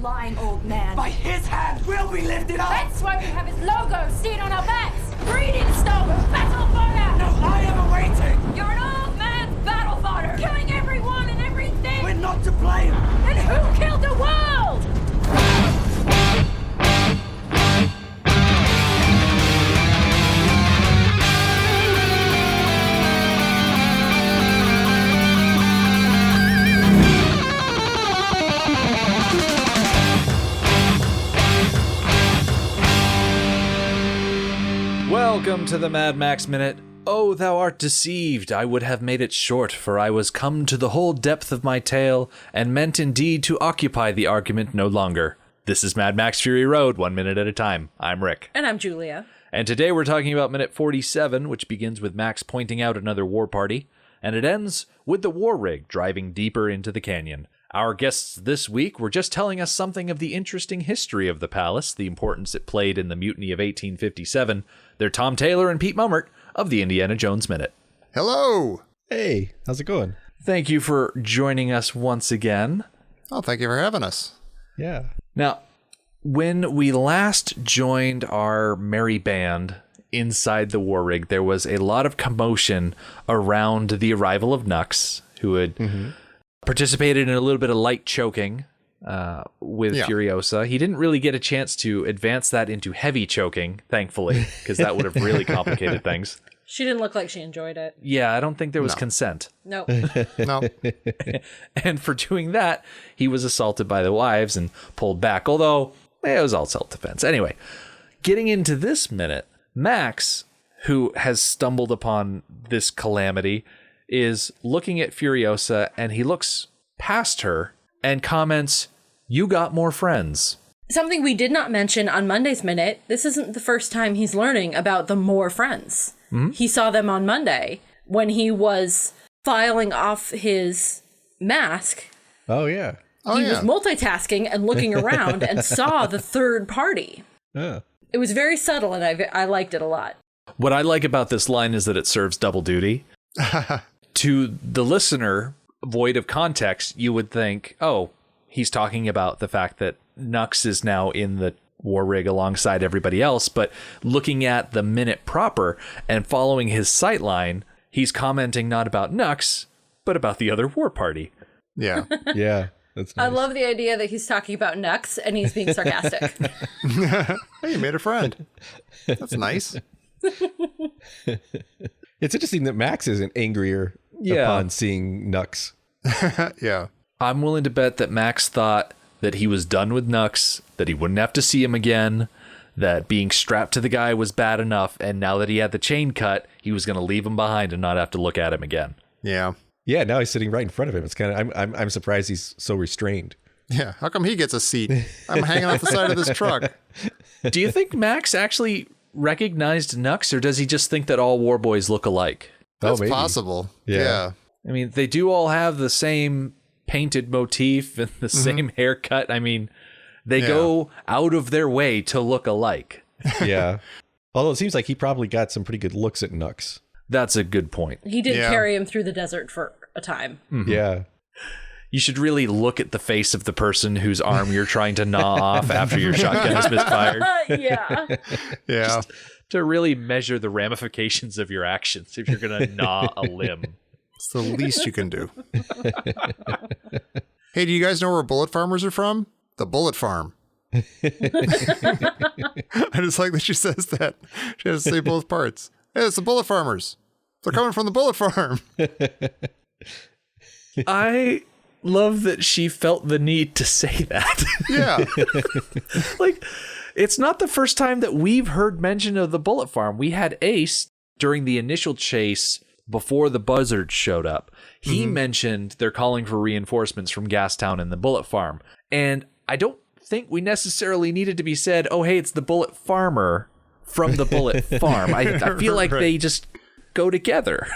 lying, old man. By his hand will be lifted up! That's why we have his logo seen on our backs! Breeding stone, battle fodder! No, I am awaiting! You're an old man's battle fodder! Killing everyone and everything! We're not to blame! Then who killed the world? Welcome to the Mad Max Minute. Oh, thou art deceived. I would have made it short, for I was come to the whole depth of my tale, and meant indeed to occupy the argument no longer. This is Mad Max Fury Road, 1 minute at a time. I'm Rick. And I'm Julia. And today we're talking about minute 47, which begins with Max pointing out another war party, and it ends with the war rig driving deeper into the canyon. Our guests this week were just telling us something of the interesting history of the palace, the importance it played in the Mutiny of 1857. They're Tom Taylor and Pete Mummert of the Indiana Jones Minute. Hello. Hey, how's it going? Thank you for joining us once again. Oh, thank you for having us. Yeah. Now, when we last joined our merry band inside the war rig, there was a lot of commotion around the arrival of Nux, who had participated in a little bit of light choking with Furiosa. He didn't really get a chance to advance that into heavy choking, thankfully, because that would have really complicated things. She didn't look like she enjoyed it. Yeah, I don't think there was consent. No. No. And for doing that, he was assaulted by the wives and pulled back, although it was all self-defense. Anyway, getting into this minute, Max, who has stumbled upon this calamity, is looking at Furiosa, and he looks past her and comments, "You got more friends." Something we did not mention on Monday's Minute, this isn't the first time he's learning about the more friends. He saw them on Monday when he was filing off his mask. Oh, yeah. He was multitasking and looking around and saw the third party. Yeah. It was very subtle, and I liked it a lot. What I like about this line is that it serves double duty. To the listener, void of context, you would think, oh, he's talking about the fact that Nux is now in the war rig alongside everybody else. But looking at the minute proper and following his sightline, he's commenting not about Nux, but about the other war party. Yeah. Yeah. That's nice. I love the idea that he's talking about Nux and he's being sarcastic. Hey, you made a friend. That's nice. It's interesting that Max isn't angrier upon seeing Nux. Yeah. I'm willing to bet that Max thought that he was done with Nux, that he wouldn't have to see him again, that being strapped to the guy was bad enough, and now that he had the chain cut, he was going to leave him behind and not have to look at him again. Yeah. Yeah, now he's sitting right in front of him. It's kind of I'm surprised he's so restrained. Yeah. How come he gets a seat? I'm hanging off the side of this truck. Do you think Max actually recognized Nux, or does he just think that all war boys look alike? That's maybe. possible. Yeah. Yeah. I mean, they do all have the same painted motif and the same haircut. I mean, they go out of their way to look alike. Yeah. Although it seems like he probably got some pretty good looks at Nux. That's a good point. He did carry him through the desert for a time. Yeah. You should really look at the face of the person whose arm you're trying to gnaw off after your shotgun is misfired. Yeah. Yeah. Just to really measure the ramifications of your actions if you're going to gnaw a limb. It's the least you can do. Hey, do you guys know where bullet farmers are from? The Bullet Farm. I just like that she says that. She has to say both parts. Hey, it's the Bullet Farmers. They're coming from the Bullet Farm. I love that she felt the need to say that. Yeah. Like, it's not the first time that we've heard mention of the Bullet Farm. We had Ace during the initial chase before the buzzards showed up. He mentioned they're calling for reinforcements from Gastown and the Bullet Farm. And I don't think we necessarily needed to be said, oh, hey, it's the Bullet Farmer from the Bullet Farm. I feel like they just go together.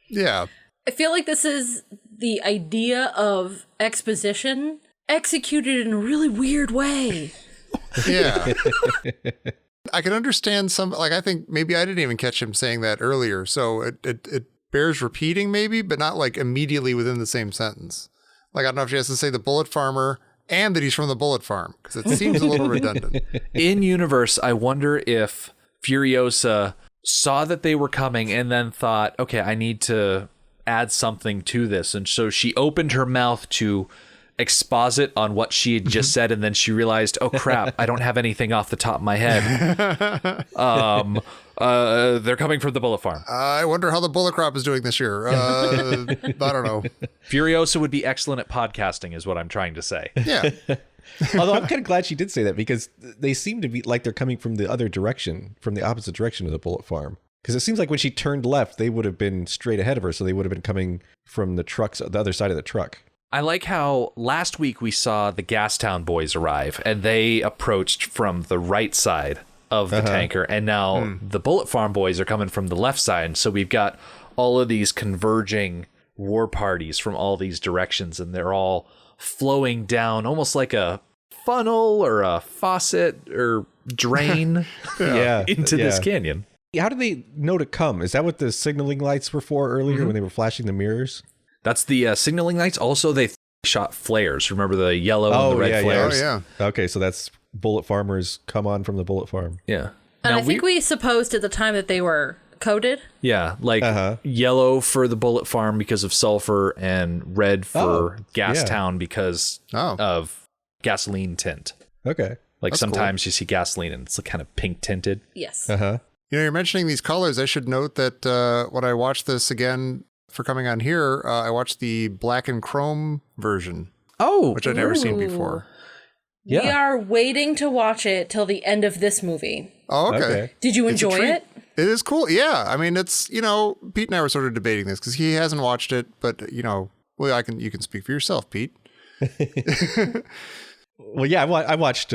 Yeah. I feel like this is the idea of exposition executed in a really weird way. Yeah. I can understand some, like, I think maybe I didn't even catch him saying that earlier. So it bears repeating maybe, but not like immediately within the same sentence. Like, I don't know if she has to say the Bullet Farmer and that he's from the Bullet Farm, because it seems a little redundant. In universe, I wonder if Furiosa saw that they were coming and then thought, okay, I need to add something to this. And so she opened her mouth to exposit on what she had just said, and then she realized, oh crap, I don't have anything off the top of my head. They're coming from the Bullet Farm. I wonder how the bullet crop is doing this year. I don't know. Furiosa would be excellent at podcasting, is what I'm trying to say. Yeah. Although I'm kind of glad she did say that, because they seem to be like they're coming from the other direction, from the opposite direction of the Bullet Farm. Because it seems like when she turned left, they would have been straight ahead of her, so they would have been coming from the other side of the truck. I like how last week we saw the Gastown boys arrive, and they approached from the right side of the tanker, and now the Bullet Farm boys are coming from the left side, and so we've got all of these converging war parties from all these directions, and they're all flowing down almost like a funnel or a faucet or drain into this canyon. How do they know to come? Is that what the signaling lights were for earlier when they were flashing the mirrors? That's the signaling lights. Also, they shot flares. Remember the yellow and the red flares? Oh, yeah. Okay, so that's Bullet Farmers come on from the Bullet Farm. Yeah. And Now, I think we supposed at the time that they were coded. Yeah, like yellow for the Bullet Farm because of sulfur, and red for Gastown because of gasoline tint. Okay. Like That's sometimes you see gasoline and it's kind of pink tinted. Yes. You know, you're mentioning these colors. I should note that when I watched this again for coming on here, I watched the black and chrome version. Oh, which I'd never seen before. Yeah. We are waiting to watch it till the end of this movie. Oh, okay. Did you It's a enjoy treat. it? It is cool. Yeah. I mean, it's, you know, Pete and I were sort of debating this because he hasn't watched it, but, you know, well, you can speak for yourself, Pete. Well, yeah, I watched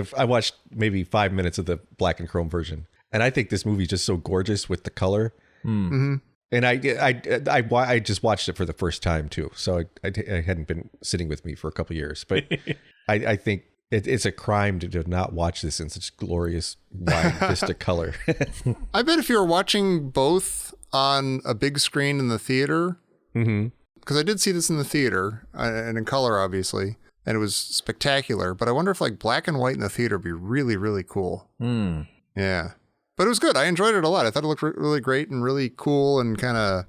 maybe 5 minutes of the black and chrome version, and I think this movie is just so gorgeous with the color. Mm-hmm. And I just watched it for the first time too, so I hadn't been sitting with me for a couple years, but I think it's a crime to not watch this in such glorious wide vista color. I bet if you were watching both on a big screen in the theater, because I did see this in the theater and in color, obviously. And it was spectacular, but I wonder if like black and white in the theater would be really, really cool. Yeah. But it was good. I enjoyed it a lot. I thought it looked really great and really cool and kind of,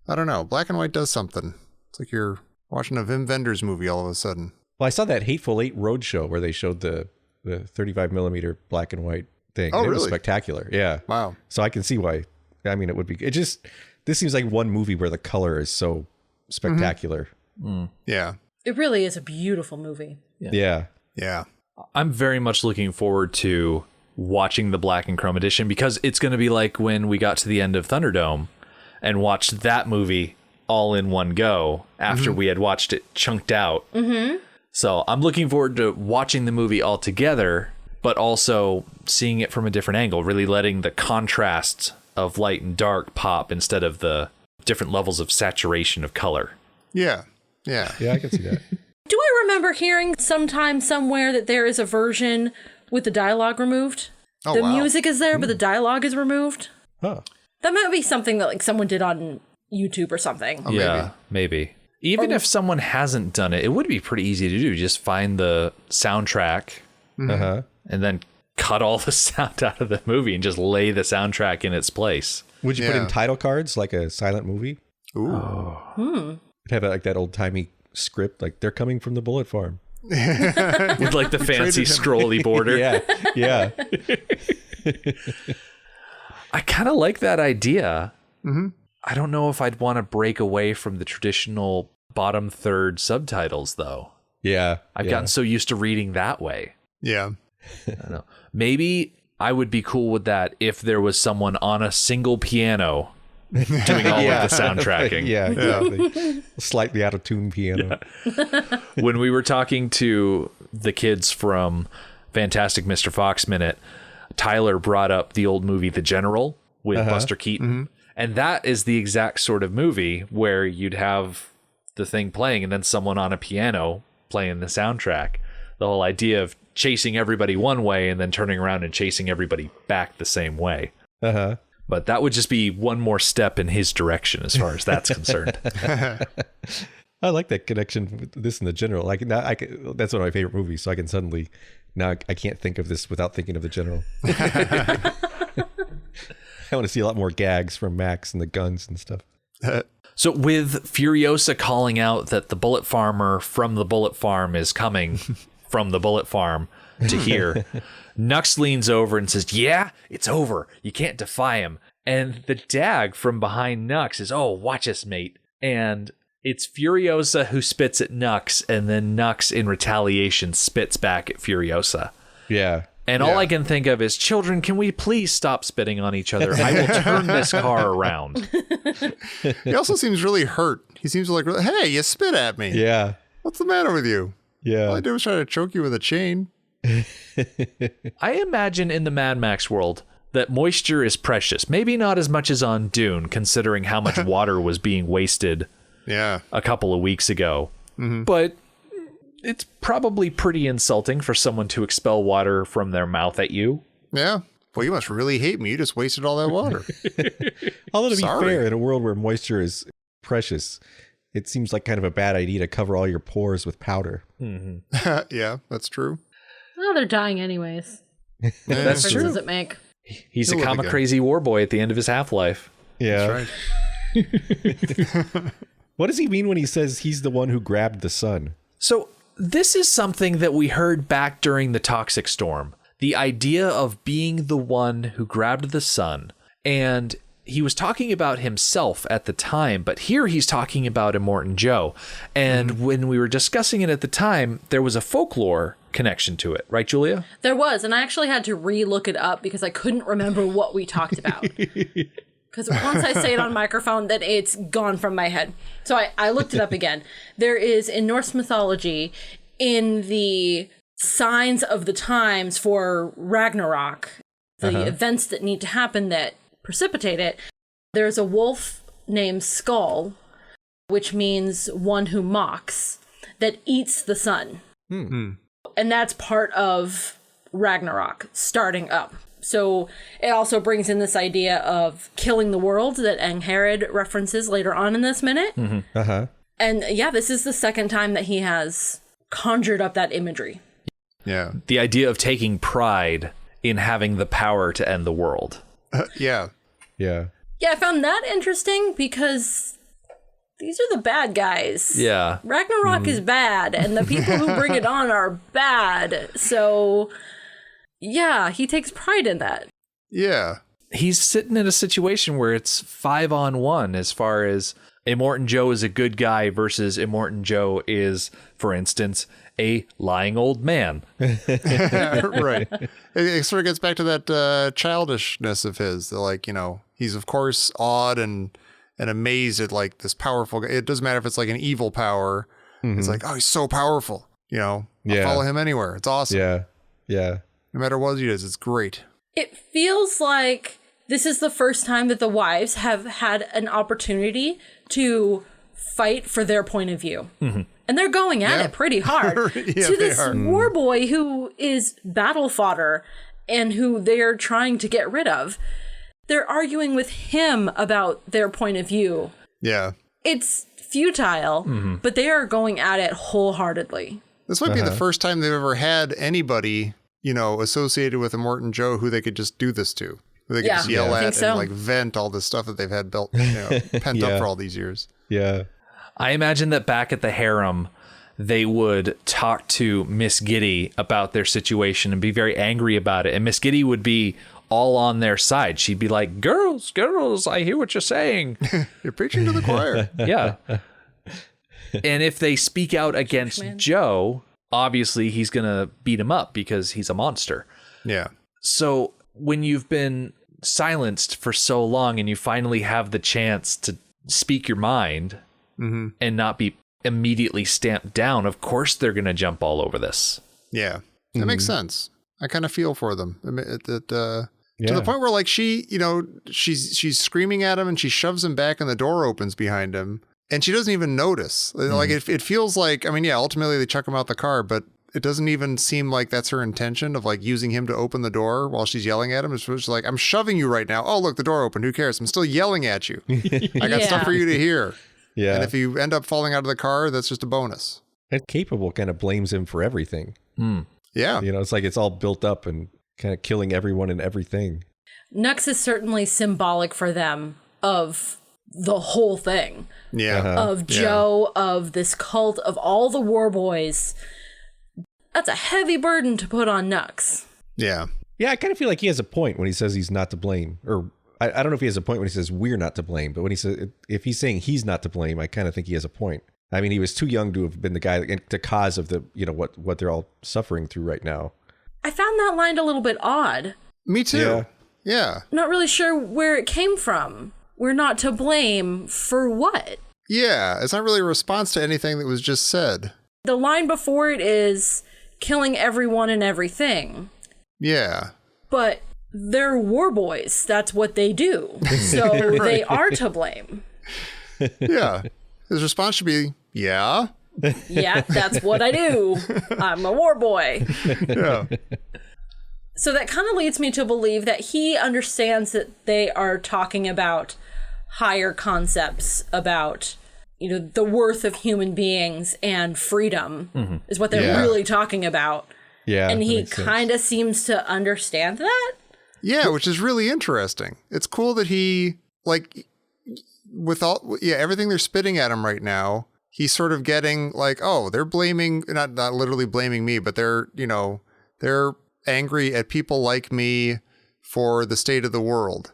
I don't know, black and white does something. It's like you're watching a Wim Wenders movie all of a sudden. Well, I saw that Hateful Eight Roadshow where they showed the 35 millimeter black and white thing. Oh, it was really? spectacular. Yeah. Wow. So I can see why. I mean, this seems like one movie where the color is so spectacular. Yeah. It really is a beautiful movie. Yeah. Yeah. I'm very much looking forward to watching the black and chrome edition because it's going to be like when we got to the end of Thunderdome and watched that movie all in one go after we had watched it chunked out. So I'm looking forward to watching the movie all together, but also seeing it from a different angle, really letting the contrasts of light and dark pop instead of the different levels of saturation of color. Yeah. Yeah. Yeah, I can see that. Do I remember hearing sometime somewhere that there is a version with the dialogue removed? Oh, the wow. music is there, but the dialogue is removed? Huh. That might be something that like someone did on YouTube or something. Oh, Yeah, maybe. Even if someone hasn't done it, it would be pretty easy to do. Just find the soundtrack Uh-huh. and then cut all the sound out of the movie and just lay the soundtrack in its place. Would you put Yeah. in title cards like a silent movie? Ooh. Have like that old timey script, like they're coming from the Bullet Farm. With like the fancy scrolly border. Yeah, yeah. I kind of like that idea. I don't know if I'd want to break away from the traditional bottom third subtitles, though. Yeah. I've gotten so used to reading that way. Yeah. I don't know. Maybe I would be cool with that if there was someone on a single piano doing all of the soundtracking. Yeah, exactly. Slightly out of tune piano. When we were talking to the kids from Fantastic Mr. Fox Minute, Tyler brought up the old movie The General with Buster Keaton. And that is the exact sort of movie where you'd have the thing playing and then someone on a piano playing the soundtrack. The whole idea of chasing everybody one way and then turning around and chasing everybody back the same way. But that would just be one more step in his direction as far as that's concerned. I like that connection with this in the general. Like now, that's one of my favorite movies. So I can suddenly now I can't think of this without thinking of the general. I want to see a lot more gags from Max and the guns and stuff. So with Furiosa calling out that the bullet farmer from the bullet farm is coming from the bullet farm to here, Nux leans over and says, yeah, it's over. You can't defy him. And the dag from behind Nux is, oh, watch us, mate. And it's Furiosa who spits at Nux, and then Nux in retaliation spits back at Furiosa. Yeah. And all I can think of is, children, can we please stop spitting on each other? I will turn this car around. He also seems really hurt. He seems like, hey, you spit at me. Yeah. What's the matter with you? Yeah. All I did was try to choke you with a chain. I imagine in the Mad Max world that moisture is precious. Maybe not as much as on Dune, considering how much water was being wasted a couple of weeks ago. Mm-hmm. But it's probably pretty insulting for someone to expel water from their mouth at you. Yeah. Well, you must really hate me. You just wasted all that water. Although to be fair, in a world where moisture is precious, it seems like kind of a bad idea to cover all your pores with powder. Mm-hmm. Yeah, that's true. Well, they're dying anyways. That's what true. Does it make? He's a comic crazy war boy at the end of his half-life. Yeah. That's right. What does he mean when he says he's the one who grabbed the sun? So this is something that we heard back during the Toxic Storm. The idea of being the one who grabbed the sun. And he was talking about himself at the time, but here he's talking about Immortan Joe. And when we were discussing it at the time, there was a folklore connection to it, right, Julia? There was, and I actually had to re-look it up because I couldn't remember what we talked about. Because once I say it on microphone, then it's gone from my head. So I looked it up again. There is, in Norse mythology, in the signs of the times for Ragnarok, the events that need to happen that precipitate it, there's a wolf named Skull, which means one who mocks, that eats the sun. Mm-hmm. And that's part of Ragnarok starting up. So it also brings in this idea of killing the world that Angharad references later on in this minute. Mm-hmm. And yeah, this is the second time that he has conjured up that imagery. Yeah. The idea of taking pride in having the power to end the world. Yeah. Yeah. Yeah, I found that interesting because these are the bad guys. Yeah. Ragnarok is bad, and the people who bring it on are bad. So, yeah, he takes pride in that. Yeah. He's sitting in a situation where it's 5-on-1 as far as Immortan Joe is a good guy versus Immortan Joe is, for instance, a lying old man. Right. It sort of gets back to that childishness of his. Like, you know, he's of course awed and amazed at like this powerful guy. It doesn't matter if it's like an evil power. Mm-hmm. It's like, oh, he's so powerful. You know, I'll follow him anywhere. It's awesome. Yeah. Yeah. No matter what he is, it's great. It feels like this is the first time that the wives have had an opportunity to fight for their point of view. Mm-hmm. And they're going at it pretty hard to this war boy who is battle fodder and who they're trying to get rid of. They're arguing with him about their point of view. Yeah. It's futile, but they are going at it wholeheartedly. This might be the first time they've ever had anybody, you know, associated with Immortan Joe who they could just do this to. Who they could just yell at and like vent all this stuff that they've had built, you know, pent up for all these years. Yeah. I imagine that back at the harem, they would talk to Miss Giddy about their situation and be very angry about it. And Miss Giddy would be all on their side. She'd be like, girls, I hear what you're saying. You're preaching to the choir. Yeah. And if they speak out against Joe, obviously he's going to beat him up because he's a monster. Yeah. So when you've been silenced for so long and you finally have the chance to speak your mind and not be immediately stamped down, of course they're going to jump all over this. Yeah. That makes sense. I kind of feel for them. To the point where like she, you know, she's screaming at him and she shoves him back and the door opens behind him and she doesn't even notice. Like it feels like, I mean, yeah, ultimately they chuck him out the car, but it doesn't even seem like that's her intention of like using him to open the door while she's yelling at him. It's just like, I'm shoving you right now. Oh, look, the door opened. Who cares? I'm still yelling at you. I got stuff for you to hear. Yeah. And if you end up falling out of the car, that's just a bonus. And Capable kind of blames him for everything. Yeah. You know, it's like it's all built up and kind of killing everyone and everything. Nux is certainly symbolic for them of the whole thing. Yeah. Of Joe, of this cult, of all the war boys. That's a heavy burden to put on Nux. Yeah. Yeah, I kind of feel like he has a point when he says he's not to blame. Or I don't know if he has a point when he says we're not to blame, but when he says, if he's saying he's not to blame, I kind of think he has a point. I mean, he was too young to have been the guy, the cause of the, you know, what they're all suffering through right now. I found that line a little bit odd. Me too. Yeah. Not really sure where it came from. We're not to blame for what? Yeah. It's not really a response to anything that was just said. The line before it is killing everyone and everything. Yeah. But they're war boys. That's what they do. So they are to blame. Yeah. His response should be, yeah. Yeah, that's what I do. I'm a war boy. Yeah. So that kind of leads me to believe that he understands that they are talking about higher concepts about, you know, the worth of human beings and freedom is what they're really talking about. Yeah. And he kind of seems to understand that. Yeah, which is really interesting. It's cool that he, like, with all, everything they're spitting at him right now, he's sort of getting like, oh, they're blaming, not literally blaming me, but they're, you know, they're angry at people like me for the state of the world.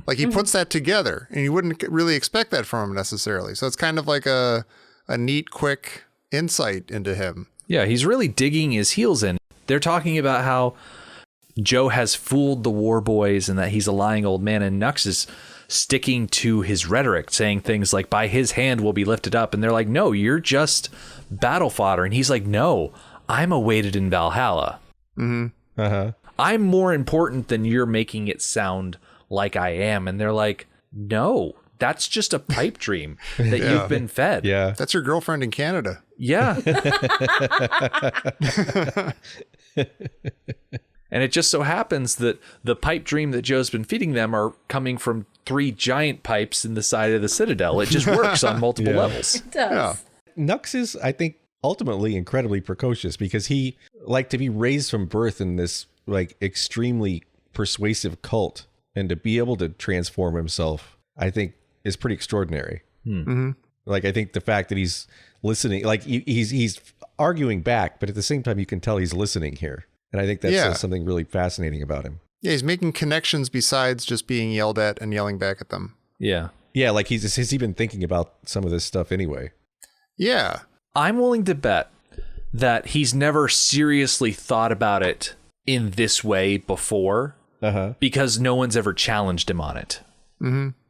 Like he puts that together, and you wouldn't really expect that from him necessarily. So it's kind of like a neat, quick insight into him. Yeah, he's really digging his heels in. They're talking about how Joe has fooled the war boys and that he's a lying old man, and Nux is sticking to his rhetoric, saying things like, by his hand will be lifted up. And they're like, no, you're just battle fodder. And he's like, no, I'm awaited in Valhalla. I'm more important than you're making it sound like I am. And they're like, no, that's just a pipe dream that you've been fed. Yeah. That's your girlfriend in Canada. Yeah. And it just so happens that the pipe dream that Joe's been feeding them are coming from 3 giant pipes in the side of the Citadel. It just works on multiple levels. It does. Nux is, I think, ultimately incredibly precocious because he, like, to be raised from birth in this, like, extremely persuasive cult and to be able to transform himself, I think, is pretty extraordinary. Like, I think the fact that he's listening, like, he's arguing back, but at the same time, you can tell he's listening here. And I think that's something really fascinating about him. Yeah, he's making connections besides just being yelled at and yelling back at them. Yeah. Yeah, like he's even thinking about some of this stuff anyway. Yeah. I'm willing to bet that he's never seriously thought about it in this way before because no one's ever challenged him on it.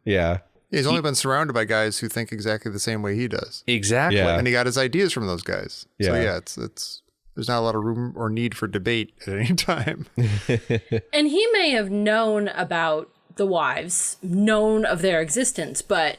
Yeah. He's only been surrounded by guys who think exactly the same way he does. Exactly. Yeah. And he got his ideas from those guys. Yeah. So yeah, it's there's not a lot of room or need for debate at any time. And he may have known about the wives, known of their existence, but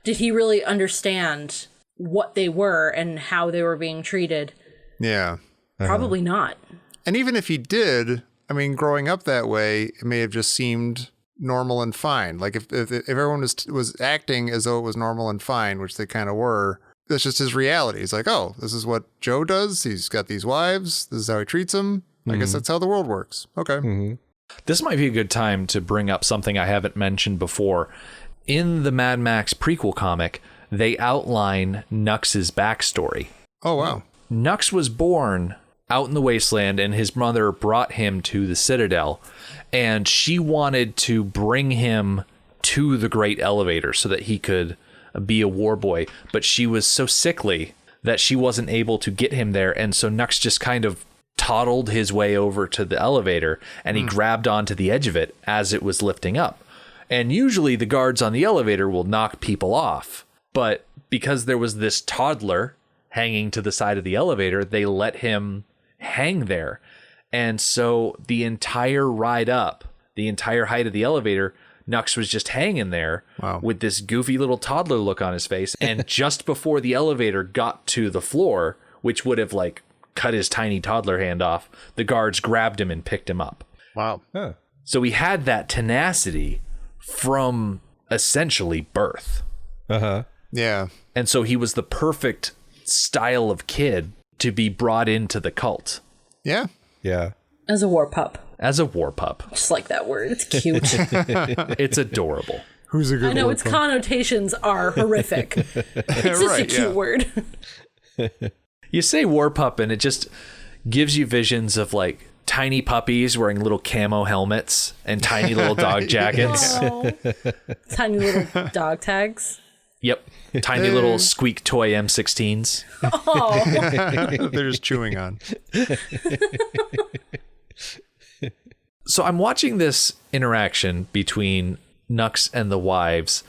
did he really understand what they were and how they were being treated? Yeah. Probably not. And even if he did, I mean, growing up that way, it may have just seemed normal and fine. Like if everyone was acting as though it was normal and fine, which they kind of were, that's just his reality. He's like, oh, this is what Joe does. He's got these wives. This is how he treats them. I guess that's how the world works. Okay. This might be a good time to bring up something I haven't mentioned before. In the Mad Max prequel comic, they outline Nux's backstory. Oh, wow. Nux was born out in the wasteland, and his mother brought him to the Citadel, and she wanted to bring him to the Great Elevator so that he could be a war boy, but she was so sickly that she wasn't able to get him there, and so Nux just kind of toddled his way over to the elevator, and he grabbed onto the edge of it as it was lifting up. And usually the guards on the elevator will knock people off, but because there was this toddler hanging to the side of the elevator, they let him hang there. And so the entire ride up, the entire height of the elevator, Nux was just hanging there with this goofy little toddler look on his face. And just before the elevator got to the floor, which would have like cut his tiny toddler hand off, the guards grabbed him and picked him up. Wow. Huh. So he had that tenacity from essentially birth. Yeah. And so he was the perfect style of kid to be brought into the cult. Yeah. Yeah. As a war pup. As a war pup. Just like that word. It's cute. It's adorable. Who's a good I know its connotations are horrific. It's just a cute word. You say war pup and it just gives you visions of like tiny puppies wearing little camo helmets and tiny little dog jackets. Oh. Tiny little dog tags. Yep. Tiny little squeak toy M16s. Oh. They're just chewing on. So I'm watching this interaction between Nux and the wives,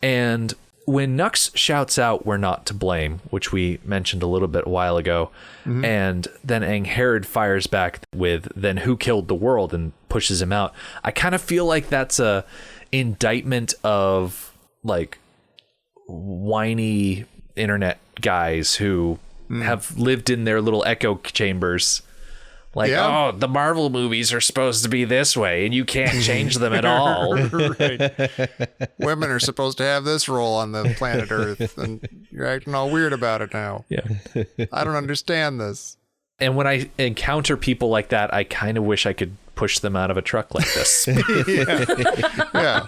and when Nux shouts out, "We're not to blame," which we mentioned a little bit a while ago, and then Angharad fires back with, "Then who killed the world?" and pushes him out. I kind of feel like that's a indictment of like whiny internet guys who have lived in their little echo chambers. Like, oh, the Marvel movies are supposed to be this way, and you can't change them at all. Right. Women are supposed to have this role on the planet Earth, and you're acting all weird about it now. Yeah. I don't understand this. And when I encounter people like that, I kind of wish I could push them out of a truck like this. Yeah.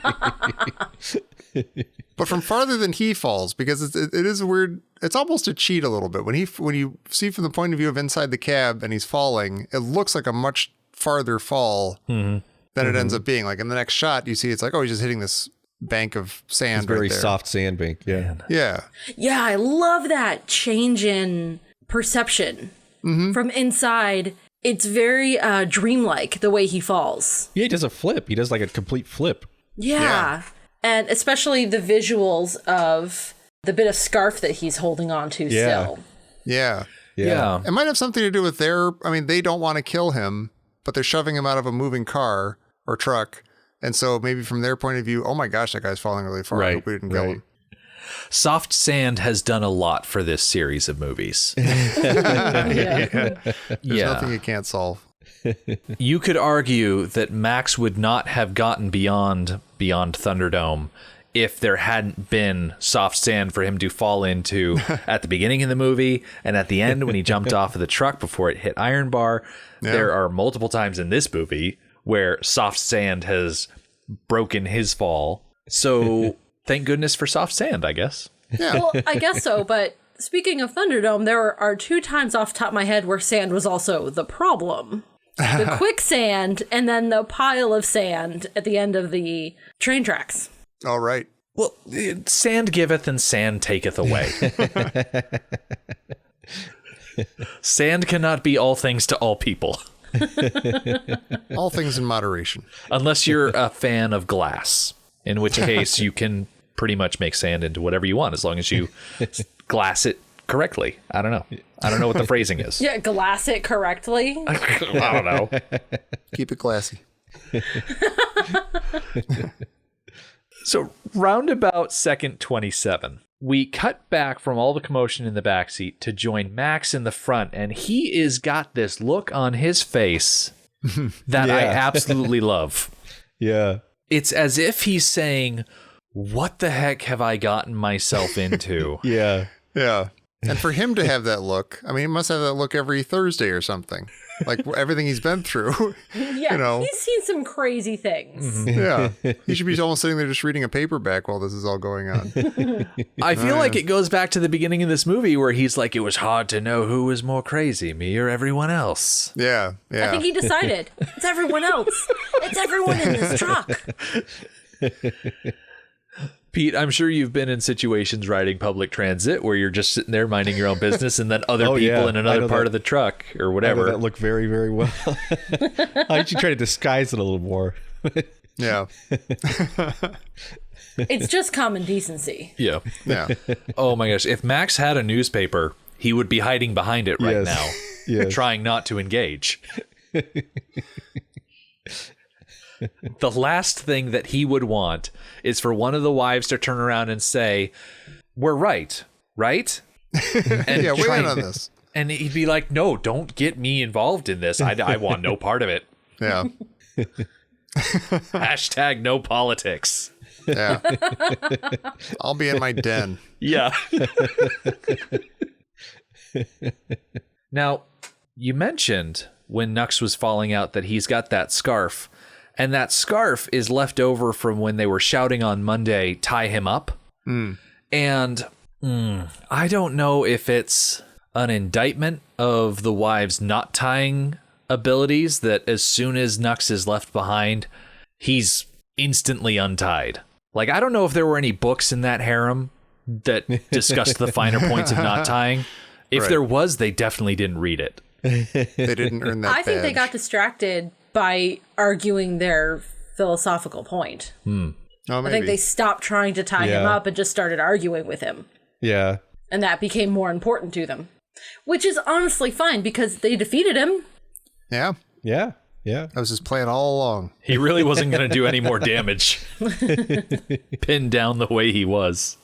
But from farther than he falls, because it is a weird, it's almost a cheat a little bit. When you see from the point of view of inside the cab and he's falling, it looks like a much farther fall than it ends up being. Like in the next shot, you see it's like, oh, he's just hitting this bank of sand. It's very right there. soft sand bank. Yeah. Yeah. Yeah, I love that change in perception from inside. It's very dreamlike the way he falls. Yeah, he does a flip. He does like a complete flip. Yeah. And especially the visuals of the bit of scarf that he's holding on to still. Yeah. Yeah. It might have something to do with they don't want to kill him, but they're shoving him out of a moving car or truck. And so maybe from their point of view, oh my gosh, that guy's falling really far. I hope we didn't kill him. Soft Sand has done a lot for this series of movies. Yeah. There's nothing you can't solve. You could argue that Max would not have gotten beyond Thunderdome if there hadn't been soft sand for him to fall into at the beginning of the movie and at the end when he jumped off of the truck before it hit Iron Bar. Yeah. There are multiple times in this movie where soft sand has broken his fall. So thank goodness for soft sand, I guess. Yeah. Well, I guess so, but speaking of Thunderdome, there are 2 times off the top of my head where sand was also the problem. The quicksand and then the pile of sand at the end of the train tracks. All right. Well, sand giveth and sand taketh away. Sand cannot be all things to all people. All things in moderation. Unless you're a fan of glass, in which case you can pretty much make sand into whatever you want as long as you glass it correctly. I don't know. I don't know what the phrasing is. Yeah, glass it correctly. I don't know. Keep it classy. So roundabout second 27, we cut back from all the commotion in the backseat to join Max in the front, and he is got this look on his face that I absolutely love. Yeah. It's as if he's saying, what the heck have I gotten myself into? Yeah. Yeah. And for him to have that look, I mean, he must have that look every Thursday or something. Like everything he's been through. Yeah, he's seen some crazy things. Yeah. He should be almost sitting there just reading a paperback while this is all going on. I feel like it goes back to the beginning of this movie where he's like, it was hard to know who was more crazy, me or everyone else. Yeah. Yeah. I think he decided. It's everyone else. It's everyone in this truck. Pete, I'm sure you've been in situations riding public transit where you're just sitting there minding your own business and then other people in another part of the truck or whatever. I know that look very, very well. I should try to disguise it a little more. Yeah. It's just common decency. Yeah. Yeah. Oh my gosh. If Max had a newspaper, he would be hiding behind it right now, trying not to engage. The last thing that he would want is for one of the wives to turn around and say, we're right? And yeah, weigh in on this. And he'd be like, no, don't get me involved in this. I want no part of it. Yeah. Hashtag no politics. Yeah. I'll be in my den. Yeah. Now, you mentioned when Nux was falling out that he's got that scarf, and that scarf is left over from when they were shouting on Monday, tie him up. And I don't know if it's an indictment of the wives' not tying abilities that as soon as Nux is left behind, he's instantly untied. Like, I don't know if there were any books in that harem that discussed the finer points of not tying. If there was, they definitely didn't read it. They didn't earn that I think they badge. got distracted by arguing their philosophical point. Oh, I maybe. think they stopped trying to tie him Yeah. up and just started arguing with him. Yeah. And that became more important to them. Which is honestly fine because they defeated him. Yeah. Yeah. Yeah. That was his plan all along. He really wasn't going to do any more damage. Pinned down the way he was.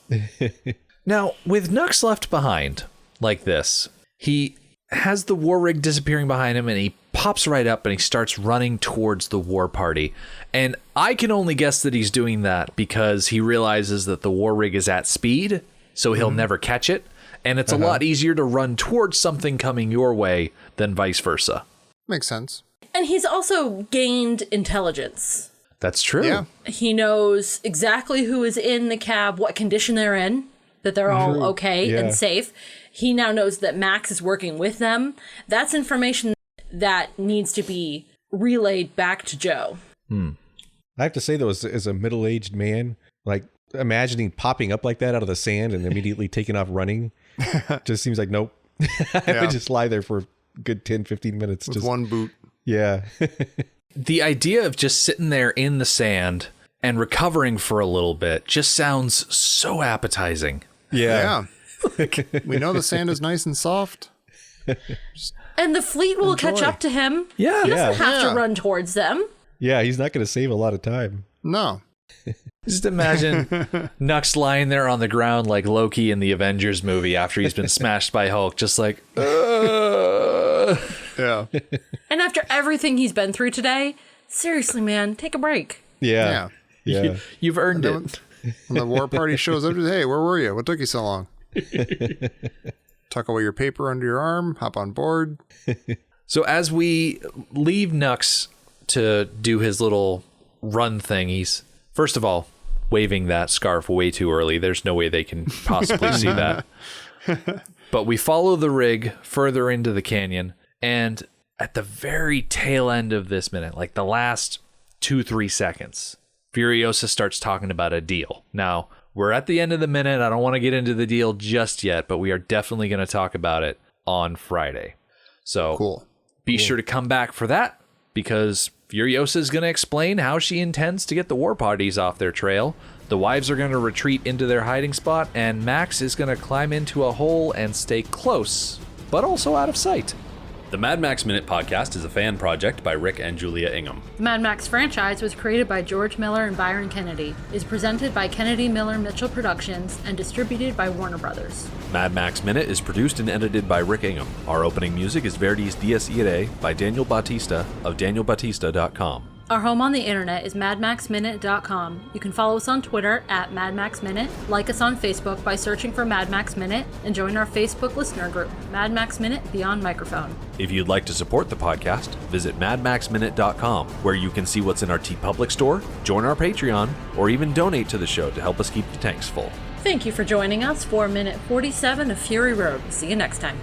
Now, with Nux left behind like this, he has the war rig disappearing behind him and he pops right up and he starts running towards the war party. And I can only guess that he's doing that because he realizes that the war rig is at speed, so he'll never catch it. And it's a lot easier to run towards something coming your way than vice versa. Makes sense. And he's also gained intelligence. That's true. Yeah. He knows exactly who is in the cab, what condition they're in, that they're all okay Yeah. and safe. He now knows that Max is working with them. That's information that needs to be relayed back to Joe. I have to say, though, as a middle-aged man, like imagining popping up like that out of the sand and immediately taking off running just seems like nope. I would just lie there for a good 10, 15 minutes. With Just one boot. Yeah. The idea of just sitting there in the sand and recovering for a little bit just sounds so appetizing. Yeah. Yeah. We know the sand is nice and soft. And the fleet will catch up to him. Yeah. He doesn't have Yeah. to run towards them. Yeah, he's not going to save a lot of time. No. Just imagine Nux lying there on the ground like Loki in the Avengers movie after he's been smashed by Hulk, just like, Yeah. And after everything he's been through today, seriously, man, take a break. Yeah. Yeah. Yeah. You've earned And it. When the war party shows up, hey, where were you? What took you so long? Tuck away your paper under your arm, hop on board. So as we leave Nux to do his little run thing, he's, first of all, waving that scarf way too early. There's no way they can possibly see that. But we follow the rig further into the canyon, and at the very tail end of this minute, like the last 2-3 seconds, Furiosa starts talking about a deal. Now, we're at the end of the minute. I don't want to get into the deal just yet, but we are definitely going to talk about it on Friday. So Cool. be sure to come back for that, because Furiosa is going to explain how she intends to get the war parties off their trail. The wives are going to retreat into their hiding spot, and Max is going to climb into a hole and stay close, but also out of sight. The Mad Max Minute podcast is a fan project by Rick and Julia Ingham. The Mad Max franchise was created by George Miller and Byron Kennedy, is presented by Kennedy Miller Mitchell Productions, and distributed by Warner Brothers. Mad Max Minute is produced and edited by Rick Ingham. Our opening music is Verdi's Dies Irae by Daniel Bautista of danielbautista.com. Our home on the internet is madmaxminute.com. You can follow us on Twitter at madmaxminute, like us on Facebook by searching for Mad Max Minute, and join our Facebook listener group, Mad Max Minute Beyond Microphone. If you'd like to support the podcast, visit madmaxminute.com, where you can see what's in our TeePublic store, join our Patreon, or even donate to the show to help us keep the tanks full. Thank you for joining us for minute 47 of Fury Road. See you next time.